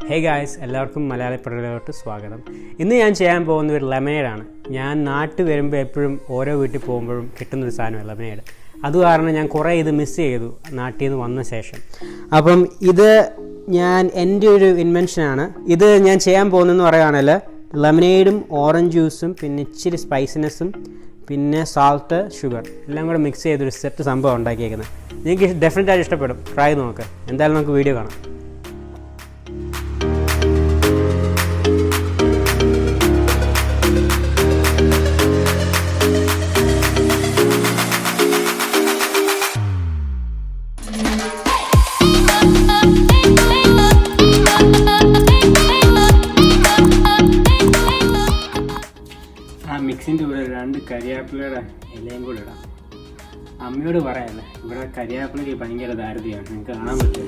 Hey guys, എല്ലാവർക്കും മലയാളി പഠനത്തിലോട്ട് സ്വാഗതം. ഇന്ന് ഞാൻ ചെയ്യാൻ പോകുന്ന ഒരു ലെമനേഡാണ്. ഞാൻ നാട്ടിൽ വരുമ്പോൾ എപ്പോഴും ഓരോ വീട്ടിൽ പോകുമ്പോഴും കിട്ടുന്നൊരു സാധനമാണ് ലെമനേഡ്. അത് കാരണം ഞാൻ കുറേ ഇത് മിസ് ചെയ്തു നാട്ടിൽ നിന്ന് വന്ന ശേഷം. അപ്പം ഇത് എൻ്റെ ഒരു ഇൻവെൻഷനാണ്. ഇത് ഞാൻ ചെയ്യാൻ പോകുന്നതെന്ന് പറയുകയാണെങ്കിൽ ലെമനേഡും ഓറഞ്ച് ജ്യൂസും പിന്നെ ഇച്ചിരി സ്പൈസിനെസ്സും പിന്നെ സാൾട്ട് ഷുഗർ എല്ലാം കൂടെ മിക്സ് ചെയ്തൊരു സെറ്റ് സംഭവം ഉണ്ടാക്കിയേക്കുന്നത്. നിങ്ങൾക്ക് ഡെഫിനറ്റായിട്ട് ഇഷ്ടപ്പെടും. ട്രൈ നോക്ക്. എന്തായാലും നമുക്ക് വീഡിയോ കാണാം. മിക്സിൻ്റെ കൂടെ 2 കരിയാപ്പിലയുടെ ഇലയും കൂടെ ഇടാം. അമ്മയോട് പറയാമല്ലേ, ഇവിടെ കരിയാപ്പിലയ്ക്ക് ഭയങ്കര ദാരിദ്ര്യമാണ്, നിങ്ങൾക്ക് കാണാൻ പറ്റും.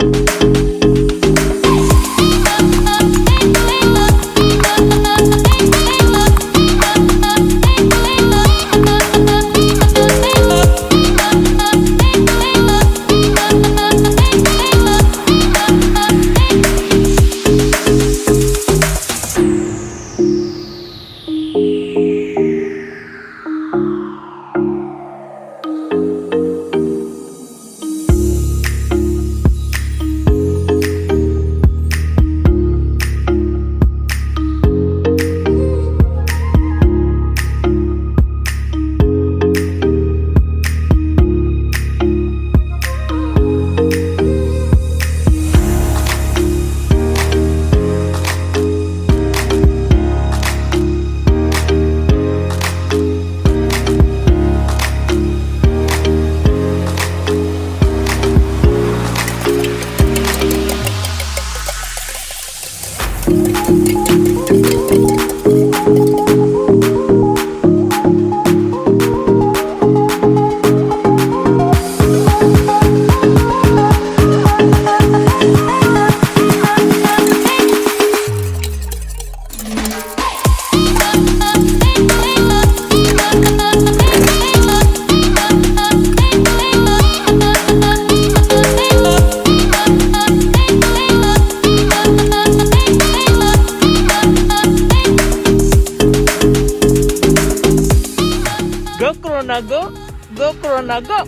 Go Corona, go! Go Corona, go!